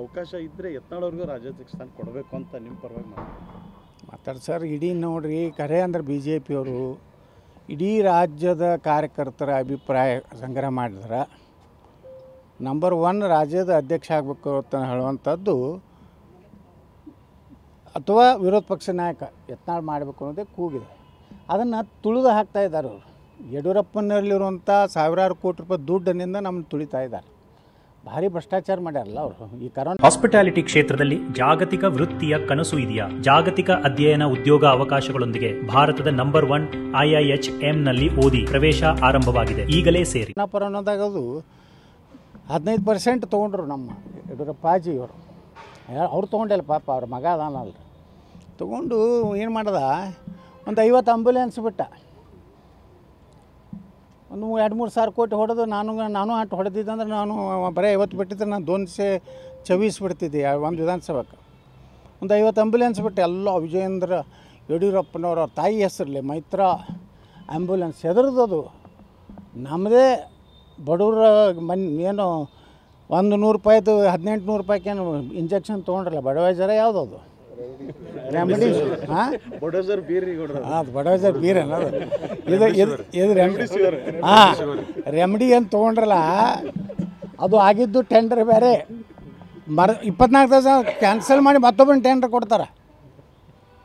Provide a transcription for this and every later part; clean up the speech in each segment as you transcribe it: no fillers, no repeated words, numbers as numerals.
ಅವಕಾಶ ಇದ್ದರೆ ಯತ್ನಾಳ್ ಅವ್ರಿಗೂ ರಾಜ್ಯಾಧ್ಯಕ್ಷ ಸ್ಥಾನ ಕೊಡಬೇಕು ಅಂತ ನಿಮ್ಮ ಪರವಾಗಿ ಮಾತಾಡಿ ಸರ್. ಇಡೀ ನೋಡ್ರಿ, ಕರೆ ಅಂದ್ರೆ ಬಿ ಜೆ ಪಿಯವರು ಇಡೀ ರಾಜ್ಯದ ಕಾರ್ಯಕರ್ತರ ಅಭಿಪ್ರಾಯ ಸಂಗ್ರಹ ಮಾಡಿದ್ರೆ ನಂಬರ್ 1 ರಾಜ್ಯದ ಅಧ್ಯಕ್ಷ ಆಗಬೇಕು ಅಂತ ಹೇಳುವಂಥದ್ದು, ಅಥವಾ ವಿರೋಧ ಪಕ್ಷ ನಾಯಕ ಯತ್ನಾಳ್ ಮಾಡಬೇಕು ಅನ್ನೋದೇ ಕೂಗಿದೆ. ಅದನ್ನು ತುಳಿದು ಹಾಕ್ತಾ ಇದ್ದಾರೆ ಅವರು. ಯಡಿಯೂರಪ್ಪನಲ್ಲಿರುವಂಥ ಸಾವಿರಾರು ಕೋಟಿ ರೂಪಾಯಿ ದುಡ್ಡಿನಿಂದ ನಮ್ಮನ್ನು ತುಳಿತಾ ಇದ್ದಾರೆ. ಭಾರಿ ಭ್ರಷ್ಟಾಚಾರ ಮಾಡ್ಯಾರಲ್ಲ ಅವರು. ಈ ಕರೋನಾ ಹಾಸ್ಪಿಟಾಲಿಟಿ ಕ್ಷೇತ್ರದಲ್ಲಿ ಜಾಗತಿಕ ವೃತ್ತಿಯ ಕನಸು ಇದೆಯಾ? ಜಾಗತಿಕ ಅಧ್ಯಯನ ಉದ್ಯೋಗ ಅವಕಾಶಗಳೊಂದಿಗೆ ಭಾರತದ ನಂಬರ್ 1 IIHM ನಲ್ಲಿ ಓದಿ ಪ್ರವೇಶ ಆರಂಭವಾಗಿದೆ. ಈಗಲೇ ಸೇರಿ. ಪರೋನಾದಾಗದು 15% ತೊಗೊಂಡ್ರು ನಮ್ಮ ಯಡಿಯೂರಪ್ಪಾಜಿ ಅವರು. ಅವ್ರು ತೊಗೊಂಡಿಲ್ಲ ಪಾಪ, ಅವ್ರ ಮಗ ಅದಾನಲ್ಲ. ತೊಗೊಂಡು ಏನು ಮಾಡ್ದ, ಒಂದು 50 ಆಂಬುಲೆನ್ಸ್ ಬಿಟ್ಟ. ಒಂದು 2-3 ಸಾವಿರ ಕೋಟಿ ಹೊಡೆದು ನಾನು ಅಷ್ಟು ಹೊಡೆದಿದ್ದಂದ್ರೆ ನಾನು ಬರೀ 50 ಬಿಟ್ಟಿದ್ರೆ ನಾನು 224 ಬಿಡ್ತಿದ್ದೆ ಒಂದು ವಿಧಾನಸಭೆಗೆ. ಒಂದು 50 ಆಂಬುಲೆನ್ಸ್ ಬಿಟ್ಟು ಎಲ್ಲ ವಿಜಯೇಂದ್ರ ಯಡಿಯೂರಪ್ಪನವ್ರ ತಾಯಿ ಹೆಸರಲ್ಲಿ ಮೈತ್ರ ಆ್ಯಂಬುಲೆನ್ಸ್ ಹೆದರ್ದದು. ನಮ್ಮದೇ ಬಡವ್ರ ಏನು 100 ರೂಪಾಯಿದು 1800 ರೂಪಾಯಿಗೇನು ಇಂಜೆಕ್ಷನ್ ತೊಗೊಂಡ್ರಲ್ಲ, ಬಡವೈಜರ ಯಾವುದದು ರೆಮಿಡಿ? ಹಾಂ, ಬಡೋಜರ್ ಬೀರ್. ಅದು ಬಡವೈಜರ್ ಬೀರ್ ಅನ್ನೋದು. ಇದು ರೆಮಿಡಿ. ಹಾಂ, ರೆಮಿಡಿ ಅಂತ ತೊಗೊಂಡ್ರಲ್ಲ, ಅದು ಆಗಿದ್ದು ಟೆಂಡರ್ ಬೇರೆ. 24 ದಿವಸ ಕ್ಯಾನ್ಸಲ್ ಮಾಡಿ ಮತ್ತೊಬ್ಬನ ಟೆಂಡರ್ ಕೊಡ್ತಾರೆ.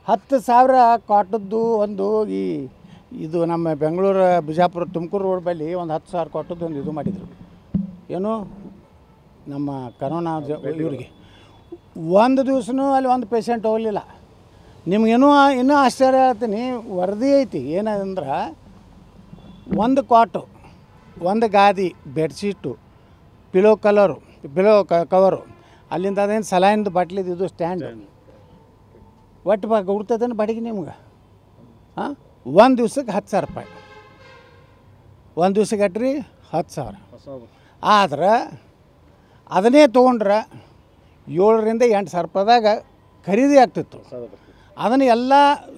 10,000 ಕಾಟದ್ದು ಒಂದು ಇದು ನಮ್ಮ ಬೆಂಗಳೂರು ಬಿಜಾಪುರ ತುಮಕೂರು ರೋಡ್ ಬಳಿ ಒಂದು 10,000 ಕೊಟ್ಟದ್ದು ಒಂದು ಇದು ಮಾಡಿದರು. ಏನು ನಮ್ಮ ಕರೋನಾ ಇವರಿಗೆ ಒಂದು ದಿವಸನೂ ಅಲ್ಲಿ ಒಂದು ಪೇಷಂಟ್ ಹೋಗಲಿಲ್ಲ. ನಿಮಗೇನೂ ಇನ್ನೂ ಆಶ್ಚರ್ಯ ಹೇಳ್ತೀನಿ, ವರದಿ ಐತಿ ಏನಂದ್ರೆ, ಒಂದು ಕಾಟು, ಒಂದು ಗಾದಿ, ಬೆಡ್ಶೀಟು, ಪಿಲೋ ಕವರು, ಅಲ್ಲಿಂದ ಅದೇನು ಸಲಾಯಿನದು ಬಾಟ್ಲಿದ್ದು ಇದು ಸ್ಟ್ಯಾಂಡ್ ಒಟ್ಟು ಗುರ್ತದೇನು ಬಾಡಿಗೆ ನಿಮ್ಗೆ. ಹಾಂ, ಒಂದು ದಿವ್ಸಕ್ಕೆ 10,000 ರೂಪಾಯಿ. ಒಂದು ದಿವ್ಸಕ್ಕೆ ಅಟ್ರಿ 10,000. ಆದ್ರೆ ಅದನ್ನೇ ತೊಗೊಂಡ್ರೆ 7ರಿಂದ 8,000 ರೂಪಾಯಿದಾಗ ಖರೀದಿ ಆಗ್ತಿತ್ತು. ಅದನ್ನು ಎಲ್ಲ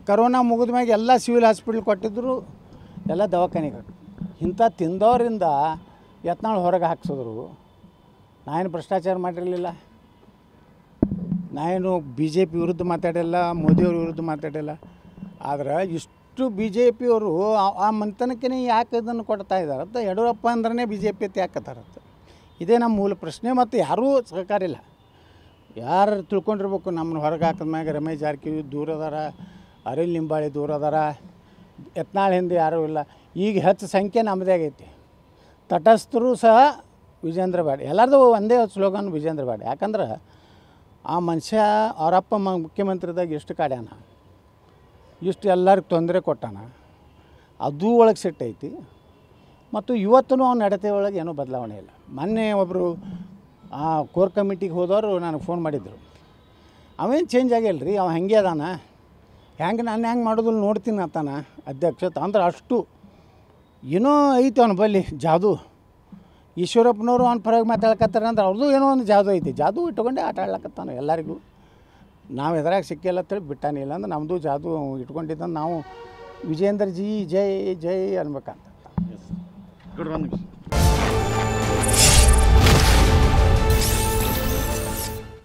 ಕರೋನಾ ಮುಗಿದ ಮ್ಯಾಗೆ ಎಲ್ಲ ಸಿವಿಲ್ ಹಾಸ್ಪಿಟ್ಲ್ ಕೊಟ್ಟಿದ್ದರು, ಎಲ್ಲ ದವಾಖಾನೆಗೆ. ಇಂಥ ತಿಂದವರಿಂದ ಯತ್ನಾಳ್ ಹೊರಗೆ ಹಾಕ್ಸಿದ್ರು. ನಾನೇನು ಭ್ರಷ್ಟಾಚಾರ ಮಾಡಿರಲಿಲ್ಲ, ನಾನೇನು BJP ವಿರುದ್ಧ ಮಾತಾಡಿಲ್ಲ, ಮೋದಿಯವ್ರ ವಿರುದ್ಧ ಮಾತಾಡಿಲ್ಲ. ಆದ್ರೆ ಇಷ್ಟು BJP ಅವರು ಆ ಮಂತನಕ್ಕೆ ಯಾಕೆ ಇದನ್ನು ಕೊಡ್ತಾ ಇದ್ದಾರೆ ಅಂತ, ಯಡಿಯೂರಪ್ಪ ಅಂದ್ರೆ BJP ಅಂತ ಯಾಕತ್ತಾರತ್ತ. ಇದೇ ನಮ್ಮ ಮೂಲ ಪ್ರಶ್ನೆ. ಮತ್ತು ಯಾರೂ ಸಹಕಾರ ಇಲ್ಲ. ಯಾರು ತಿಳ್ಕೊಂಡಿರ್ಬೇಕು, ನಮ್ಮನ್ನು ಹೊರಗೆ ಹಾಕಿದ್ಮ್ಯಾಗ ರಮೇಶ್ ಜಾರಕಿಹೊಳಿ ದೂರ ಅದಾರ, ಅನಿಲ್ ನಿಂಬಾಳಿ ದೂರ ಅದಾರ, ಯತ್ನಾಳ್ ಹಿಂದೆ ಯಾರೂ ಇಲ್ಲ. ಈಗ ಹೆಚ್ಚು ಸಂಖ್ಯೆ ನಮ್ಮದೇ ಆಗೈತಿ. ತಟಸ್ಥರು ಸಹ ವಿಜೇಂದ್ರ ಬ್ಯಾಡ, ಎಲ್ಲರದು ಒಂದೇ ಸ್ಲೋಗನ್ ವಿಜೇಂದ್ರ ಬ್ಯಾಡ. ಯಾಕಂದ್ರೆ ಆ ಮನುಷ್ಯ ಅವರಪ್ಪ ಮುಖ್ಯಮಂತ್ರಿದಾಗ ಎಷ್ಟು ಕಾಡ್ಯಾನ, ಇಷ್ಟು ಎಲ್ಲರಿಗೆ ತೊಂದರೆ ಕೊಟ್ಟಾನ, ಅದು ಒಳಗೆ ಸಿಟ್ಟೈತಿ. ಮತ್ತು ಇವತ್ತೂ ಅವ್ನ ನಡತೆ ಒಳಗೆ ಏನೂ ಬದಲಾವಣೆ ಇಲ್ಲ. ಮೊನ್ನೆ ಒಬ್ಬರು ಆ ಕೋರ್ ಕಮಿಟಿಗೆ ಹೋದವರು ನನಗೆ ಫೋನ್ ಮಾಡಿದ್ರು, ಅವೇನು ಚೇಂಜ್ ಆಗಿಲ್ಲ ರೀ, ಅವ ಹಾಗೆ ಅದಾನ, ನಾನು ಹೆಂಗೆ ಮಾಡೋದಿಲ್ಲ ನೋಡ್ತೀನಿ ಅಂತಾನ ಅಧ್ಯಕ್ಷ. ಅಂದ್ರೆ ಅಷ್ಟು ಏನೋ ಐತಿ ಅವನ ಬಲ್ಲಿ ಜಾದು. ಈಶ್ವರಪ್ಪನವರು ಅವ್ನ ಪರವಾಗಿ ಮಾತಾಡ್ಕತ್ತಾರೆ ಅಂದ್ರೆ ಅವ್ರದ್ದು ಏನೋ ಒಂದು ಜಾದು ಐತಿ. ಜಾದು ಇಟ್ಕೊಂಡೆ ಆಟ ಆಡ್ಲಕತ್ತಾನ ಎಲ್ಲರಿಗೂ. ನಾವು ಎದುರಾಗ ಸಿಕ್ಕಿಲ್ಲ ಅಂತೇಳಿ ಬಿಟ್ಟಾನಿಲ್ಲ ಅಂದ್ರೆ ನಮ್ಮದು ಜಾದು ಇಟ್ಕೊಂಡಿದ್ದಂದು ನಾವು ವಿಜೇಂದ್ರ ಜಿ ಜೈ ಜೈ ಅನ್ಬೇಕಂತ. ಗುಡ್.